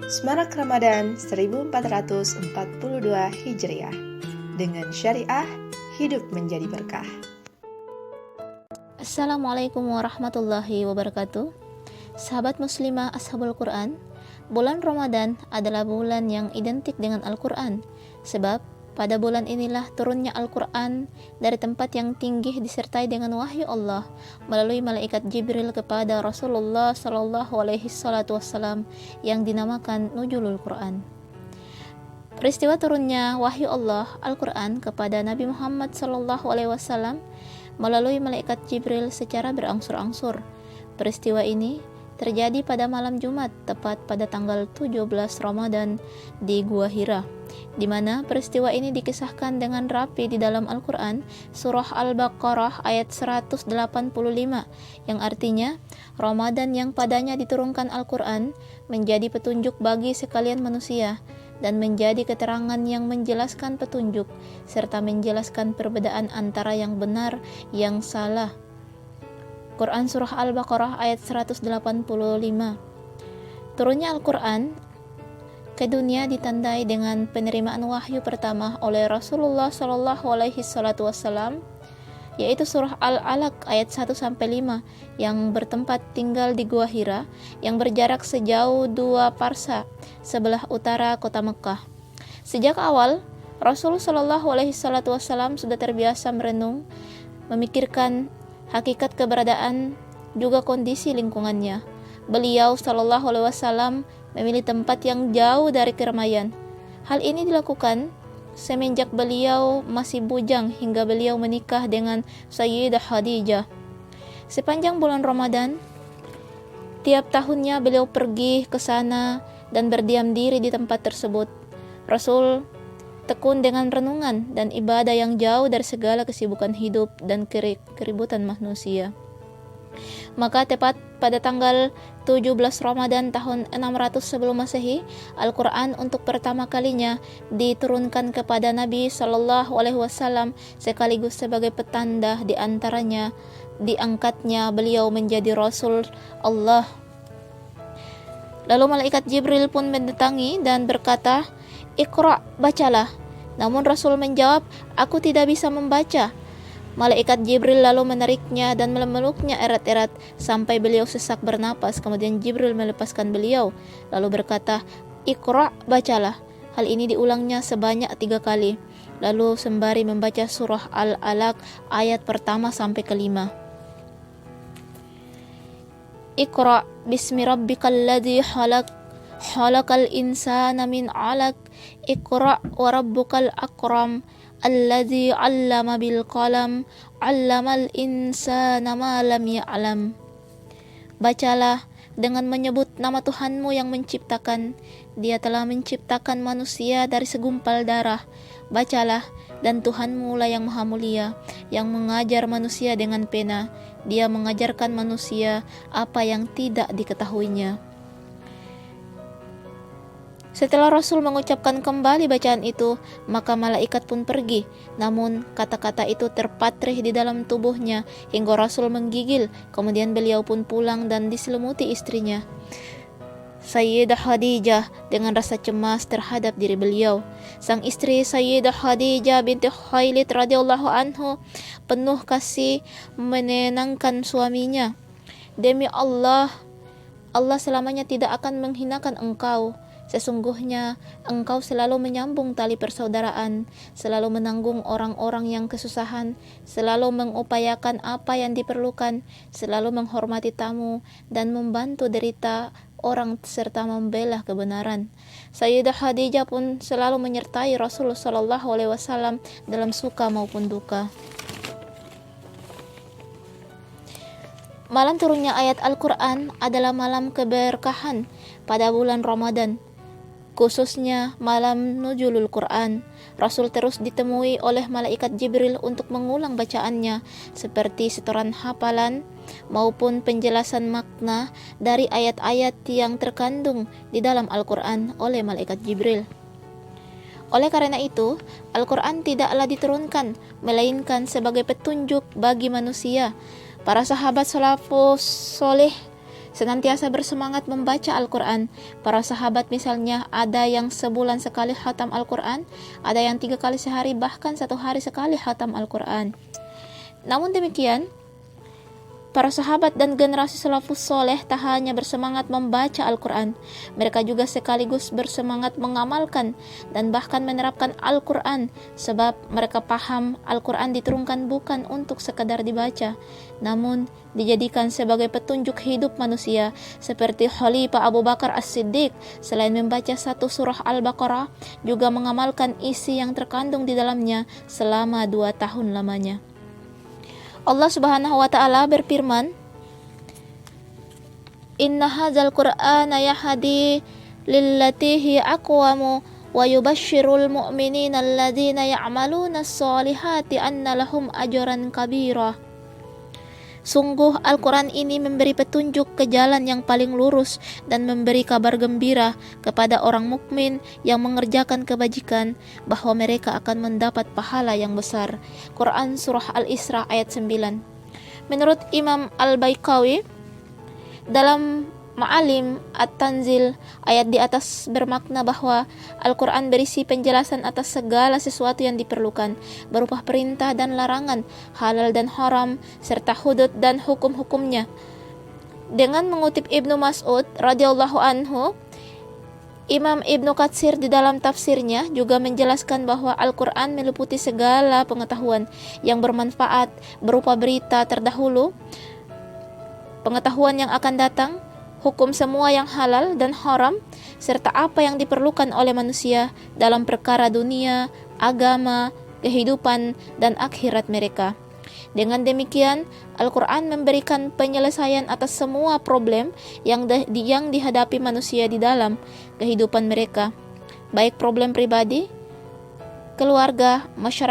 Semarak Ramadan 1442 Hijriah. Dengan syariah, hidup menjadi berkah. Assalamualaikum warahmatullahi wabarakatuh. Sahabat muslimah Ashabul Quran, bulan Ramadan adalah bulan yang identik dengan Al-Quran, sebab pada bulan inilah turunnya Al-Quran dari tempat yang tinggi disertai dengan wahyu Allah melalui malaikat Jibril kepada Rasulullah SAW yang dinamakan Nuzulul Quran. Peristiwa turunnya wahyu Allah Al-Quran kepada Nabi Muhammad SAW melalui malaikat Jibril secara berangsur-angsur. Peristiwa ini terjadi pada malam Jumat, tepat pada tanggal 17 Ramadan di Gua Hira, di mana peristiwa ini dikisahkan dengan rapi di dalam Al-Quran, surah Al-Baqarah ayat 185, yang artinya, Ramadan yang padanya diturunkan Al-Quran menjadi petunjuk bagi sekalian manusia, dan menjadi keterangan yang menjelaskan petunjuk, serta menjelaskan perbedaan antara yang benar, yang salah. Quran Surah Al-Baqarah ayat 185. Turunnya Al-Quran ke dunia ditandai dengan penerimaan wahyu pertama oleh Rasulullah SAW, yaitu surah Al-Alaq ayat 1-5 yang bertempat tinggal di Gua Hira yang berjarak sejauh 2 parsa sebelah utara kota Mekah. Sejak awal, Rasulullah SAW sudah terbiasa merenung, memikirkan hakikat keberadaan juga kondisi lingkungannya. Beliau SAW memilih tempat yang jauh dari keramaian. Hal ini dilakukan semenjak beliau masih bujang hingga beliau menikah dengan Sayyidah Khadijah. Sepanjang bulan Ramadan, tiap tahunnya beliau pergi ke sana dan berdiam diri di tempat tersebut. Rasul tekun dengan renungan dan ibadah yang jauh dari segala kesibukan hidup dan keributan manusia. Maka tepat pada tanggal 17 Ramadan tahun 600 sebelum Masehi, Al-Quran untuk pertama kalinya diturunkan kepada Nabi SAW sekaligus sebagai petanda di antaranya diangkatnya beliau menjadi Rasul Allah. Lalu malaikat Jibril pun mendatangi dan berkata, "Iqra, bacalah." Namun Rasul menjawab, "Aku tidak bisa membaca." Malaikat Jibril lalu menariknya dan memeluknya erat-erat sampai beliau sesak bernapas. Kemudian Jibril melepaskan beliau, lalu berkata, "Iqra, bacalah." Hal ini diulangnya sebanyak 3 kali. Lalu sembari membaca surah Al-Alaq ayat pertama sampai kelima. Iqra bismi rabbikal ladzi khalaq, khalaqal insana min 'alaq, Iqra wa rabbukal akram, alladzi 'allama bil qalam, 'allamal insana ma lam ya'lam. Bacalah dengan menyebut nama Tuhanmu yang menciptakan. Dia telah menciptakan manusia dari segumpal darah. Bacalah, dan Tuhanmu lah yang maha mulia, yang mengajar manusia dengan pena. Dia mengajarkan manusia apa yang tidak diketahuinya. Setelah Rasul mengucapkan kembali bacaan itu, maka malaikat pun pergi. Namun kata-kata itu terpatri di dalam tubuhnya hingga Rasul menggigil. Kemudian beliau pun pulang dan diselimuti istrinya, Sayyidah Khadijah, dengan rasa cemas terhadap diri beliau. Sang istri Sayyidah Khadijah binti Khuwailid radhiyallahu anhu penuh kasih menenangkan suaminya. "Demi Allah, Allah selamanya tidak akan menghinakan engkau. Sesungguhnya engkau selalu menyambung tali persaudaraan, selalu menanggung orang-orang yang kesusahan, selalu mengupayakan apa yang diperlukan, selalu menghormati tamu dan membantu derita orang serta membela kebenaran." Sayyidah Khadijah pun selalu menyertai Rasulullah SAW dalam suka maupun duka. Malam turunnya ayat Al-Quran adalah malam keberkahan pada bulan Ramadan, khususnya malam Nuzulul Quran. Rasul terus ditemui oleh malaikat Jibril untuk mengulang bacaannya, seperti setoran hafalan maupun penjelasan makna dari ayat-ayat yang terkandung di dalam Al-Quran oleh malaikat Jibril. Oleh karena itu, Al-Quran tidaklah diturunkan, melainkan sebagai petunjuk bagi manusia. Para sahabat salafus soleh senantiasa bersemangat membaca Al-Quran. Para sahabat misalnya ada yang sebulan sekali khatam Al-Quran, ada yang 3 kali sehari, bahkan 1 hari sekali khatam Al-Quran. Namun demikian, para sahabat dan generasi salafus soleh tak hanya bersemangat membaca Al-Quran, mereka juga sekaligus bersemangat mengamalkan dan bahkan menerapkan Al-Quran, sebab mereka paham Al-Quran diturunkan bukan untuk sekadar dibaca, namun dijadikan sebagai petunjuk hidup manusia. Seperti Khalifah Abu Bakar As-Siddiq, selain membaca 1 surah Al-Baqarah, juga mengamalkan isi yang terkandung di dalamnya selama 2 tahun lamanya. Allah Subhanahu wa taala berfirman, "Inna hadzal Qur'ana yahdi lillati hiya aqwamu wa yubashshirul mu'minina alladzina ya'maluna as-solihati anna lahum ajran kabira." Sungguh Al-Quran ini memberi petunjuk ke jalan yang paling lurus dan memberi kabar gembira kepada orang mukmin yang mengerjakan kebajikan bahwa mereka akan mendapat pahala yang besar. Quran Surah Al-Isra ayat 9. Menurut Imam Al-Baikawi, dalam Ma'alim At-Tanzil, ayat di atas bermakna bahwa Al-Quran berisi penjelasan atas segala sesuatu yang diperlukan, berupa perintah dan larangan, halal dan haram, serta hudud dan hukum-hukumnya. Dengan mengutip Ibnu Mas'ud radhiyallahu anhu, Imam Ibnu Katsir di dalam tafsirnya juga menjelaskan bahwa Al-Quran meliputi segala pengetahuan yang bermanfaat berupa berita terdahulu, pengetahuan yang akan datang, hukum semua yang halal dan haram, serta apa yang diperlukan oleh manusia dalam perkara dunia, agama, kehidupan, dan akhirat mereka. Dengan demikian, Al-Quran memberikan penyelesaian atas semua problem yang dihadapi manusia di dalam kehidupan mereka, baik problem pribadi, keluarga, masyarakat,